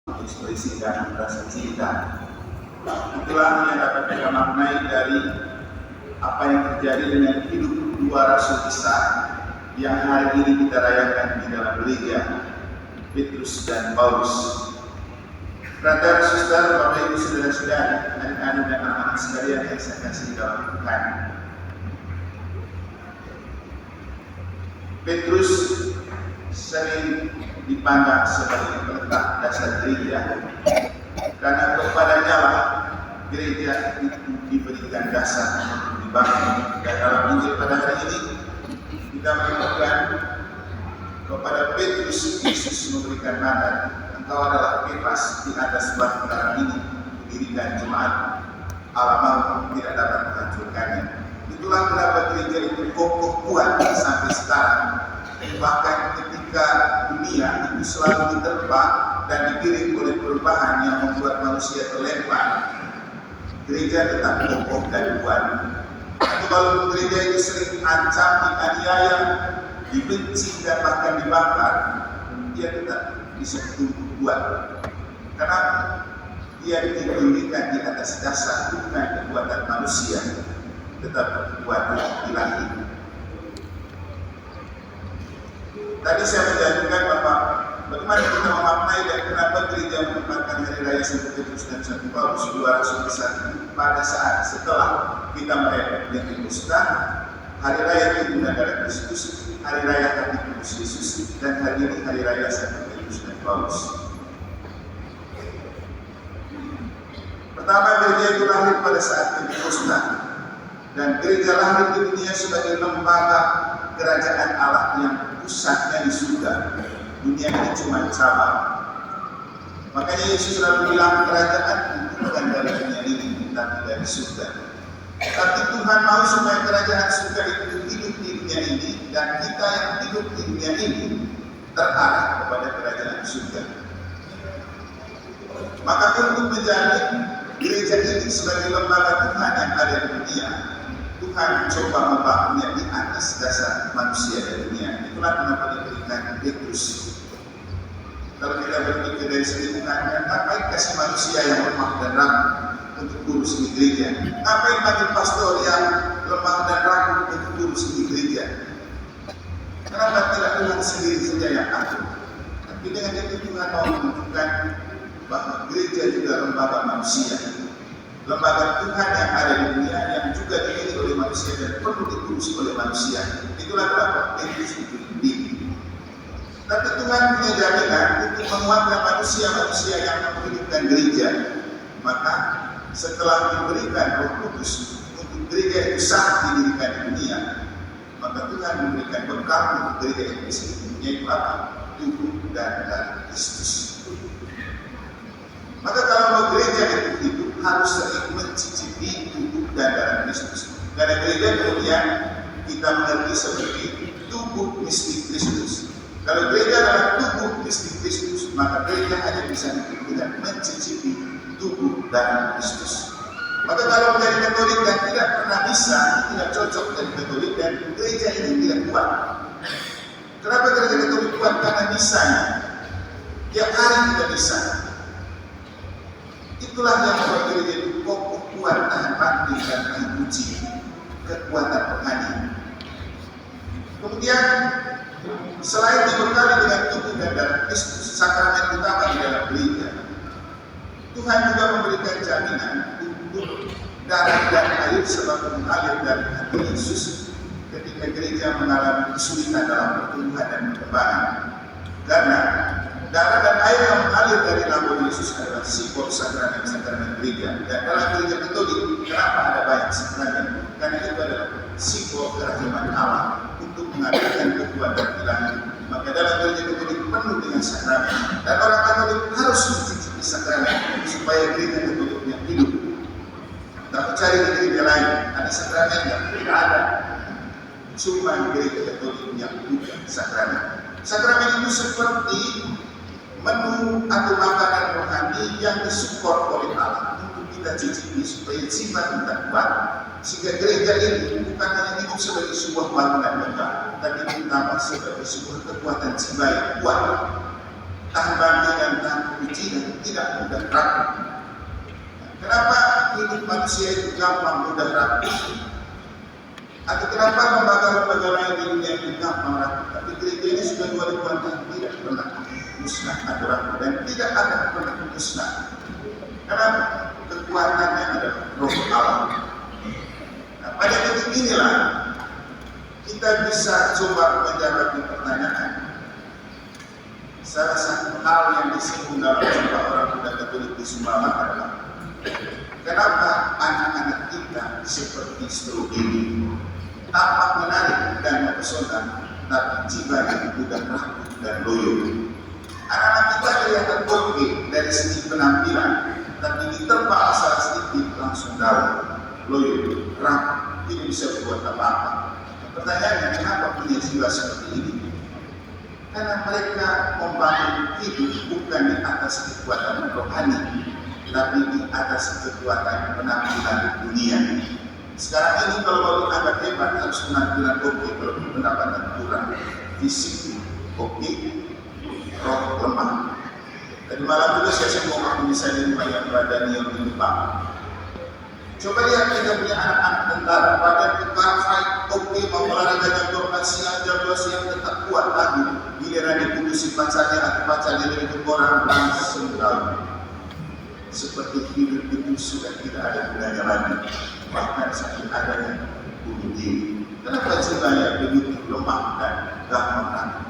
ekspresikan rasa cinta. Itulah yang dapat kita maknai dari apa yang terjadi dengan hidup dua rasul besar yang hari ini kita rayakan di dalam gereja, Petrus dan Paulus. Brother, suster, Bapak Ibu, saudara-saudari, adik-adik dan anak-anak sekalian yang saya kasih dalam Tuhan. Petrus sering dipandang sebagai peletak dasar gereja, karena kepadanya lah gereja itu diberikan dasar untuk dibangun. Dan dalam Injil pada hari ini kita menemukan kepada Petrus Yesus memberikan mandat, engkau adalah bebas di atas batu karang ini, dirikan jemaat Allah mau tidak dapat menghancurkannya. Itulah kenapa gereja itu kokoh kuat sampai sekarang. Bahkan ketika dunia itu selalu diterpa dan digiring oleh perubahan yang membuat manusia terlempar, gereja tetap kokoh dan kuat. Tapi kalau gereja itu sering ancam, dianiaya, dibenci dan bahkan dibakar, dia tetap bisa tumbuh kuat. Karena dia didirikan di atas dasar bukan kekuatan manusia, tetap kekuatan ilahi. Tadi saya menjanjikan bahwa bagaimana kita memaknai dan kenapa gereja menempatkan hari raya Santo Petrus dan Santo Paulus dua rasul besar itu pada saat setelah kita merayakan Pentekosta, hari raya Tuhan darah Kristus, hari raya hati kudus Yesus, dan hari ini hari raya Santo Petrus dan Paulus. Pertama, gereja itu lahir pada saat Pentekosta, dan gereja lahir di dunia sebagai lembaga kerajaan Allah yang pusatnya di surga. Dunia ini cuma cabang. Makanya Yesus selalu bilang kerajaan itu bukan dari dunia ini, tapi dari surga. Tapi Tuhan mau supaya kerajaan surga itu hidup di dunia ini, dan kita yang hidup di dunia ini terarah kepada kerajaan surga. Maka untuk menjadi gereja ini sebagai lembaga Tuhan yang ada di dunia, Tuhan mencoba membangunnya di atas dasar manusia di dunia. Itulah kenapa diberikan Petrus. Kalau kita berpikir dari segi Tuhan, ngapain kasih manusia yang lemah dan rapuh untuk urus di gereja? Ngapain bagi pastor yang lemah dan rapuh untuk urus di gereja? Kenapa tidak Tuhan sendiri saja yang atur? Tapi dengan itu Tuhan mau menunjukkan bahwa gereja juga lembaga manusia, lembaga Tuhan yang ada di dunia yang juga dimiliki oleh manusia dan perlu diurus oleh manusia. Itulah kenapa Petrus itu dipilih. Tapi Tuhan punya jaminan untuk menguatkan manusia-manusia yang menghidupkan gereja. Maka setelah diberikan Roh Kudus untuk gereja itu sah didirikan di dunia, maka Tuhan memberikan bekal untuk gereja itu sendiri, yaitu apa? Tubuh dan darah Kristus. Maka kalau mau gereja itu hidup, harus sering mencicipi tubuh dan darah Kristus. Karena gereja kemudian kita mengerti seperti tubuh mistik Kristus. Kalau gereja adalah tubuh mistik Kristus, maka gereja hanya bisa hidup dengan mencicipi tubuh darah Kristus. Maka kalau menjadi Katolik dan tidak pernah bisa, tidak cocok menjadi Katolik, dan gereja ini tidak kuat. Kenapa gereja Katolik kuat? Karena bisanya tiap hari kita bisa. Itulah yang membuat gereja itu kokoh, kuat, tahan banting dan tahan uji, kekuatan rohani. Kemudian selain dibekali dengan tubuh dan darah Kristus, sakramen utama di dalam gereja, Tuhan juga memberikan jaminan untuk darah dan air sebab mengalir dari hati Yesus ketika gereja mengalami kesulitan dalam pertumbuhan dan perkembangan. Karena darah dan air yang mengalir dari lambung Yesus adalah simbol sakramen-sakramen gereja. Dan dalam gereja Katolik, kenapa ada banyak sakramen? Karena itu adalah simbol kerahiman Allah untuk mengadakan kekuatan ilahi. Maka dalam gereja Katolik penuh dengan sakramen. Dan orang Katolik harus mencicipi sakramen supaya gereja Katoliknya hidup. Tapi cari di gereja lain, ada sakramen yang tidak ada. Cuma gereja Katolik yang bukan sakramen. Sakramen itu seperti menu atau makanan rohani yang disupport oleh Allah untuk kita cicipi supaya jiwa kita kuat, sehingga gereja ini bukan hanya hidup sebagai sebuah bangunan megah, tapi terutama sebagai sebuah kekuatan jiwa yang kuat, tahan banting dan tahan uji dan tidak mudah rapuh. Kenapa hidup manusia itu gampang mudah rapuh? Atau kenapa lembaga-lembaga lain di dunia itu gampang rapuh? Tapi gereja ini sudah 2000 tahun tidak pernah musnah atau rapuh, dan tidak akan pernah musnah. Karena kekuatannya adalah Roh Allah. Nah, pada titik inilah kita bisa coba menjawab pertanyaan. Salah satu hal yang disinggung dalam jumpa orang muda Katolik di Sumbawa adalah kenapa anak-anak kita seperti stroberi, tampak menarik dan mempesona, tapi jiwanya mudah rapuh dan loyo. Anak-anak kita kelihatan oke dari segi penampilan, tapi diterpa masalah sedikit langsung down, loyo, rapuh, tidak bisa berbuat apa-apa. Pertanyaannya, kenapa punya jiwa seperti ini? Karena mereka membangun hidup bukan di atas kekuatan rohani, tapi di atas kekuatan penampilan dunia. Sekarang ini kalau mau dianggap hebat harus penampilan oke, kalau pendapatan kurang, fisik oke, roh lemah. Tadi malam juga saya ngomong misalnya di rumah yang berada di Jepang. Coba lihat kita punya anak-anak tentara, badan kekar, fight, oke, mau olahraga jam 12 siang, jam 2 siang tetap kuat lagi. Giliran diputusin pacarnya atau pacarnya dari orang langsung down. Seperti hidup itu sudah tidak ada gunanya lagi. Bahkan sampai ada yang bunuh diri. Kenapa jiwanya begitu lemah dan gampang rapuh?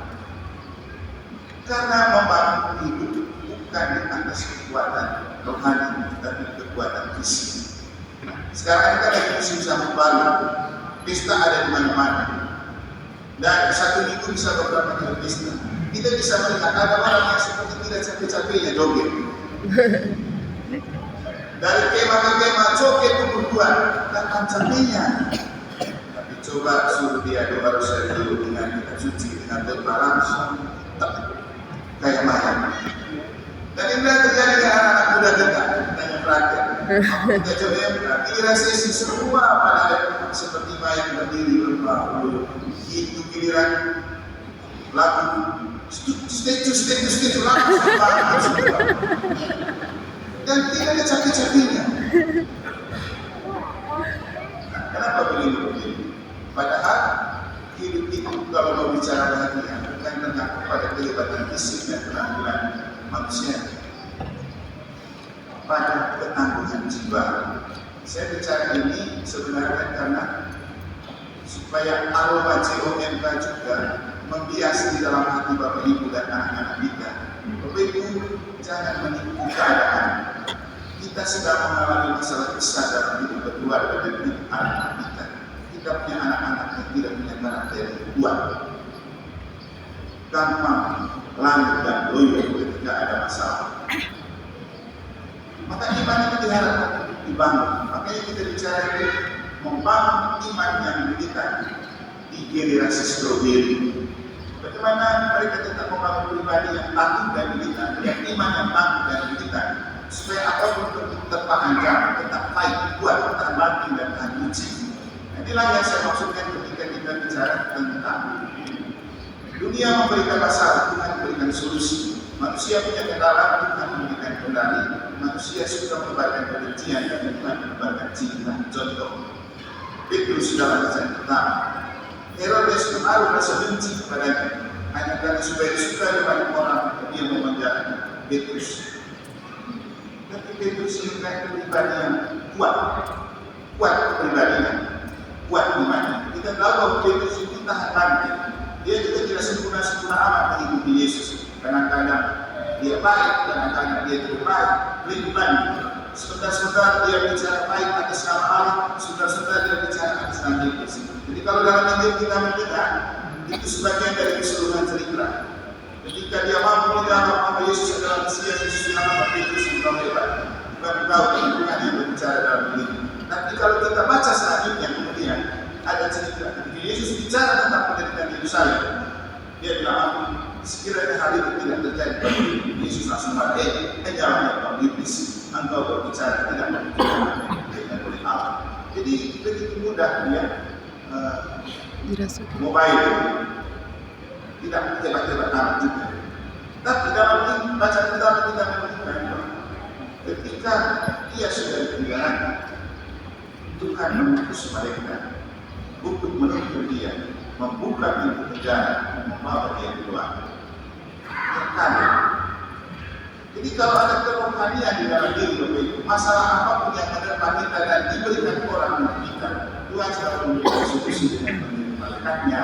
Karena membangun hidup bukan di atas kekuatan rohani, tapi kekuatan fisik. Sekarang kita lagi musim sambut baru, pesta ada di mana-mana, dan satu minggu bisa beberapa kali pesta. Kita bisa melihat ada orang yang seperti tidak capek-capeknya joget. Dari kemah ke kemah joget itu berdua, kapan capeknya? Tapi coba suruh dia doa rosario dulu dengan kita cuci dengan langsung kayak mayat. Dan ini terjadi dengan anak-anak muda kita, tanya perhatian. Kita coba yang berarti resesi semua pada seperti mayat berdiri lemah, itu giliran lagu setuju lagu semua. Dan tidak ada capek-capeknya. Nah, kenapa begini? Padahal hidup itu kalau mau bicara bahagia bukan tentang pada kelihatan fisik dan penampilan manusia, pada ketangguhan jiwa. Saya bicara ini sebenarnya karena supaya aroma JOMK juga membiasi di dalam hati Bapak Ibu dan anak-anak kita. Bapak Ibu jangan menipu keadaan. Kita sedang mengalami masalah besar dalam hidup keluarga dan hidup anak-anak kita. Kita punya anak-anak yang tidak punya karakter yang kuat, gampang lanjut dan loyo ketika ada masalah. Maka iman itu diharapkan dibangun. Makanya kita bicara itu membangun iman yang kita di generasi stroberi. Bagaimana mereka tetap membangun pribadi yang tangguh dan militan, yang iman yang tangguh dan militan, supaya apapun tetap ancam, tetap baik, kuat, tetap banting dan tahan uji. Inilah yang saya maksudkan ketika kita bicara tentang dunia memberikan masalah, Tuhan memberikan solusi. Manusia punya kendala, Tuhan memberikan kendali. Manusia suka memberikan kebencian, dan Tuhan memberikan cinta. Contoh, Petrus dalam bacaan pertama, Herodes menaruh rasa benci kepadanya hanya karena supaya disukai banyak orang, dia memenjarakan Petrus. Tapi Petrus merupakan pribadi yang kuat pribadinya, kuat imannya. Kita tahu bahwa Petrus itu tahan banting. Dia juga tidak sempurna amat mengikuti Yesus. Kadang-kadang dia baik, kadang-kadang dia tidak baik, beriman. Sebentar-sebentar dia bicara baik atas nama Allah, sebentar-sebentar dia bicara atas nama Yesus. Jadi kalau dalam Injil kita mendengar, itu sebagian dari keseluruhan cerita. Ketika dia mampu menjawab bahwa Yesus adalah Mesias, Yesus adalah Petrus yang hebat. Bukan tahu Tuhan yang berbicara dalam ini. Tapi kalau kita baca selanjutnya kemudian ada cerita ketika Yesus bicara tentang penderitaan Yerusalem, dia bilang, sekiranya hal itu tidak terjadi, Yesus langsung marah, jangan kau iblis, engkau berbicara tidak memikirkan oleh Allah. Jadi begitu mudah dia mobile, tidak hebat-hebat amat juga. Tapi dalam baca kitab kita menemukan ketika dia sudah ditinggalkan, Tuhan mengutus mereka untuk menuntut dia, membuka pintu penjara, membawa dia keluar. Terkadang, jadi kalau ada kerohanian di dalam diri Bapak, masalah apapun yang menerpa kita dan diberikan orang untuk kita, Tuhan selalu memberikan solusi dengan mengirim malaikatnya.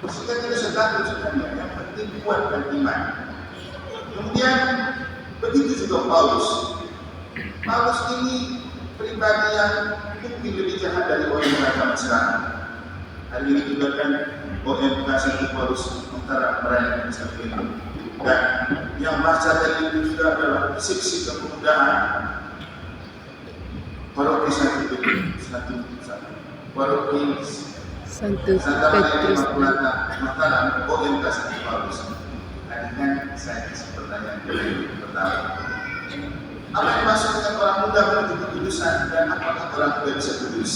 Sehingga kita sudah takut sebenarnya, yang penting kuatkan iman. Kemudian begitu juga Paulus. Paulus ini pribadi yang mungkin lebih jahat dari orang beragama sekarang. Hari ini juga kan OMK satu Paulus antara merayakan satu ini. Dan yang baca tadi itu juga adalah siksi kepemudaan paroki satu paroki Santa Maria Immaculata Mataram OMK satu Paulus. Dengan saya kasih pertanyaan pertama, apa yang dimaksud dengan orang muda menuju kekudusan dan apakah orang muda bisa kudus?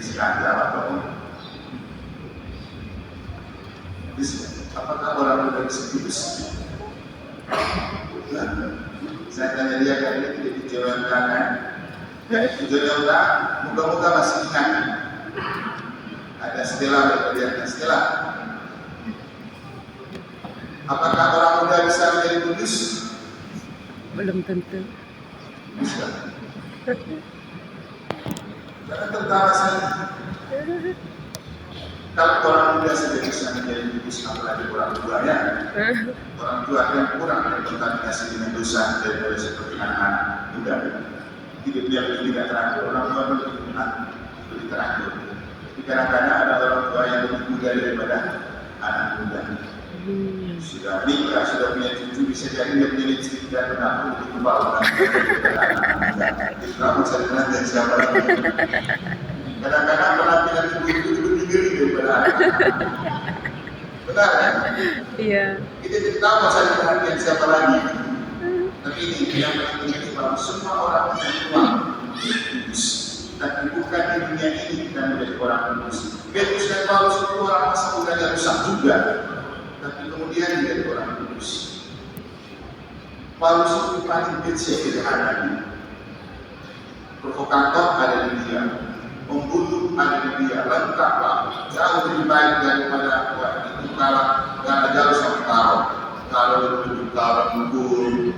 Silakan jawab dong. Apakah orang muda bisa kudus? Saya tanya dia kali ini tidak dijawabkan kan? Dijawabkan, moga-moga masih ingat. Ada Stella berkeliatan Stella. Apakah orang muda bisa menjadi kudus? Belum tentu. Bisa. Jangan tertawa saja. Kalau orang muda saja bisa menjadi kudus, apalagi orang tua ya. Orang tua yang kurang terkontaminasi dengan dosa daripada seperti anak-anak muda. Hidup yang tidak teratur, orang tua lebih teratur. Tapi kadang-kadang ada orang tua yang lebih muda daripada anak muda. Sudah nikah, sudah punya cucu, bisa jadi dia punya listrik dan benar untuk kembali. Kamu cari nanti siapa lagi? Kadang-kadang penampilan ibu itu lebih geri daripada anak. Benar kan? Iya. Kita tidak tahu cari perhatian siapa lagi. Tapi ini yang penting bahwa semua orang punya uang kudus. Dan bukan di dunia ini kita menjadi orang kudus. Petrus dan Paulus itu orang masa mudanya rusak juga. Tapi kemudian menjadi orang kudus. Paulus itu paling benci yang ada di provokator ada di dia, membunuh ada di dia, lengkap Pak, jauh lebih baik daripada itu kalau jauh sama kalau lebih kalau menggur.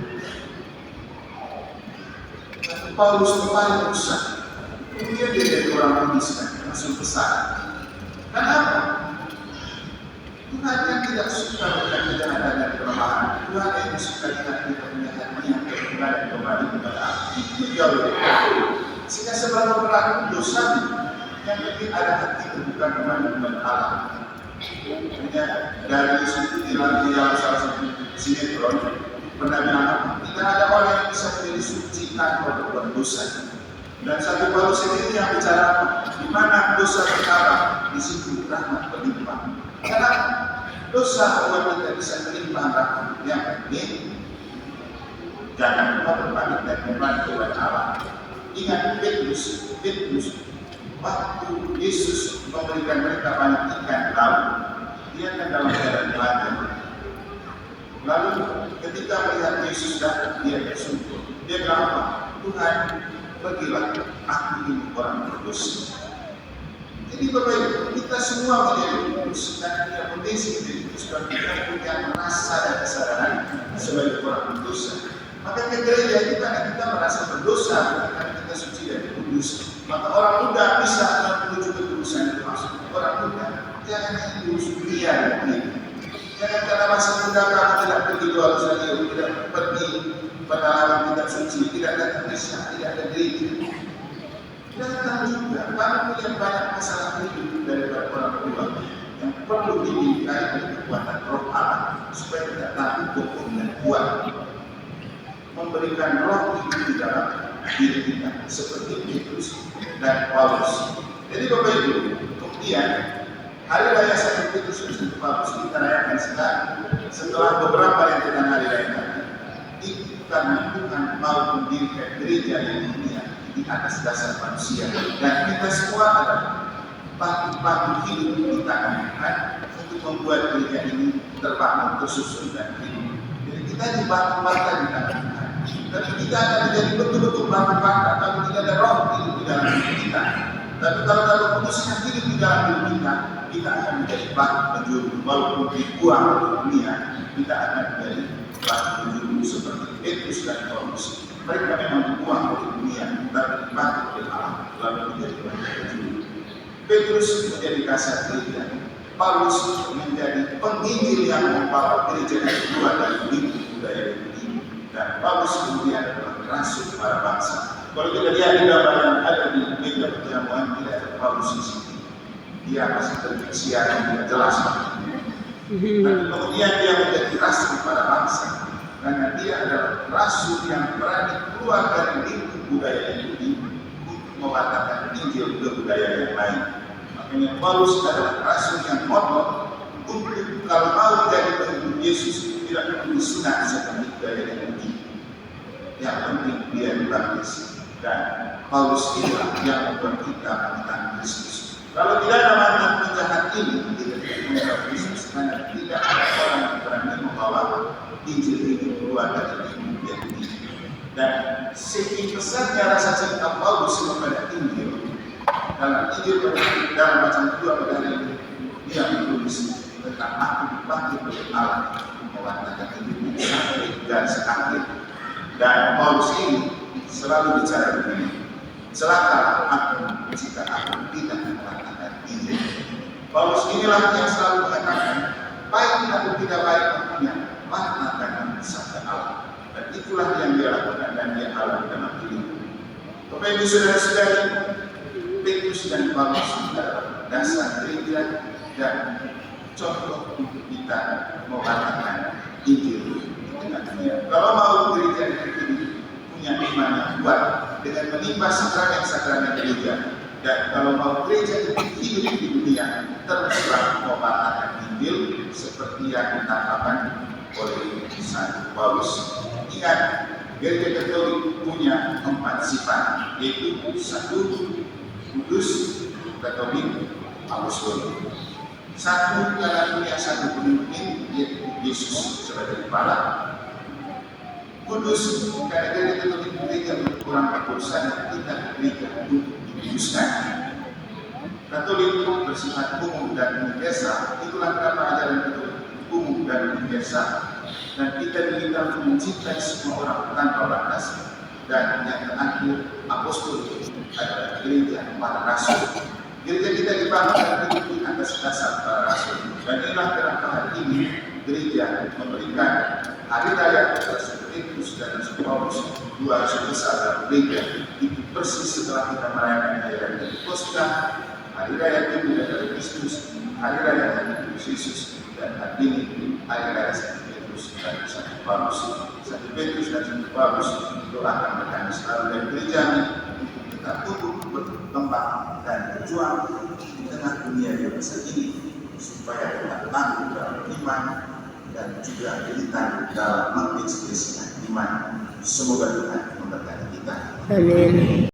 Tapi Paulus itu paling rusak. Kemudian dia jadi orang kudus kan, langsung besar. Kenapa? Tuhan yang tidak suka dengan kejahatan dan kelemahan. Tuhan yang suka dengan kita punya hati yang kembali kepada Allah. Itu jauh lebih baik. Sehingga seberapa berat dosa yang penting ada hati bukan kembali kepada Allah. Makanya dari sudut dalam salah satu sinetron pernah bilang tidak ada orang yang bisa menjadi suci tanpa berbuat dosa. Dan satu Paulus sendiri yang bicara di mana dosa perkara di situ rahmat berlimpah. Karena dosa membuat kita bisa melimpah rahmat. Yang penting jangan lupa berbalik dan kembali kepada Allah. Ingat Petrus waktu Yesus memberikan mereka banyak ikan laut, dia kan dalam keadaan telanjang. Lalu ketika melihat Yesus datang, dia bersyukur. Dia bilang apa? Tuhan, pergilah, aku ini orang berdosa. Jadi Bapak Ibu, kita semua menjadi kudus dan punya potensi menjadi kudus dan kita punya merasa dan kesadaran sebagai orang berdosa. Maka ke gereja itu karena kita merasa berdosa, karena kita suci dan kudus. Maka orang muda bisa menuju kekudusan itu maksudnya. Orang muda jangan hanya diurus dunia ini. Jangan karena masa muda kamu tidak pergi doa saja, tidak pergi pendalaman kitab suci, tidak datang misa, tidak ada gereja. Datang juga, kamu punya banyak masalah hidup daripada orang tua yang perlu didikai oleh kekuatan roh Allah supaya tidak takut kokoh dan kuat memberikan roh hidup di dalam diri kita seperti Petrus dan Paulus. Jadi Bapak Ibu, kemudian hari raya Santo Petrus dan Santo Paulus kita rayakan setelah beberapa yang kita hari rayakan. Itu karena Tuhan mau mendirikan gereja yang dunia di atas dasar manusia dan kita semua adalah batu-batu hidup di tangan Tuhan untuk membuat gereja ini terbangun, tersusun dan hidup. Jadi kita dibatu-batu di tangan Tuhan. Tapi kita akan menjadi betul-betul bahan bakar kalau tidak ada roh hidup di dalam diri kita. Tapi kalau Roh Kudusnya hidup di dalam diri kita, kita akan menjadi batu penjuru. Walaupun dibuang ke dunia, kita akan menjadi batu penjuru seperti Petrus dan Paulus. Mereka memang dibuang oleh dunia, tapi dibantu oleh Allah lalu menjadi batu penjuru. Petrus menjadi kasar gereja, Paulus menjadi penginjil yang membawa gereja keluar dari lingkup budaya Yahudi, dan Paulus kemudian adalah rasul para bangsa. Kalau kita lihat di gambar yang ada di meja perjamuan, tidak ada Paulus di sini. Dia masih terfiksian yang tidak jelas. Dan kemudian dia menjadi rasul para bangsa, karena dia adalah rasul yang berani keluar dari lingkup budaya Yahudi untuk mengatakan Injil ke budaya yang lain. Makanya Paulus adalah rasul yang ngotot untuk kalau mau jadi pengikut Yesus tidak perlu sunat seperti budaya Yahudi. Yang penting dia dibaptis. Dan Paulus inilah yang membuat kita tentang Kristus. Kalau tidak ada mantan penjahat ini, kita tidak mengenal Kristus, karena tidak ada orang yang berani membawa Injil ini keluar dari lingkup Yahudi. Dan saking besarnya rasa cinta Paulus kepada Injil, dalam Injil dalam macam kedua pada ini, dia menulis tentang aku dipanggil oleh Allah mengatakan hidup sampai dan seakhir. Dan Paulus ini selalu bicara begini, celaka aku jika aku tidak mengatakan Injil. Paulus inilah yang selalu mengatakan, baik atau tidak baik akunya, mengatakan sabda Allah. Dan itulah yang dia lakukan dan dia alami dalam hidupnya. Bapak Ibu saudara-saudari, Petrus dan Paulus adalah dasar gereja dan contoh untuk kita mengatakan Injil di tengah dunia. Kalau mau gereja ini punya iman yang kuat dengan menimba sakramen-sakramen gereja, dan kalau mau gereja itu hidup di dunia terus terang mengatakan Injil seperti yang ditangkapkan oleh Santo Paulus. Ingat, gereja Katolik punya 4 sifat, yaitu 1. Kudus, Katolik, Apostolik. 1 karena punya 1 pemimpin, yaitu Yesus sebagai kepala. Kudus karena gereja Katolik gereja kurang berdosa dan tidak gereja untuk dikuduskan. Katolik bersifat umum dan universal. Itulah kenapa ajaran Katolik umum dan universal. Dan kita diminta untuk mencintai semua orang tanpa batas. Dan yang terakhir, Apostolik adalah gereja para rasul. Gereja kita dibangun dan hidup di atas dasar para rasul. Dan inilah kenapa hari ini gereja memberikan hari raya Rasul Petrus dan Rasul Paulus, 2 rasul besar dalam gereja. Itu persis setelah kita merayakan hari raya Pentakosta, hari raya Tubuh dan Darah Kristus, hari raya Hari Yesus, dan hari ini hari raya Santo Petrus dan Santo Paulus. Santo Petrus dan Santo Paulus doakan kami selalu dari gereja ini untuk kita tumbuh berkembang dan berjuang di tengah dunia yang besar ini, supaya kita tangguh dalam iman dan juga militan dalam mengekspresikan iman. Semoga Tuhan memberkati kita. Amin.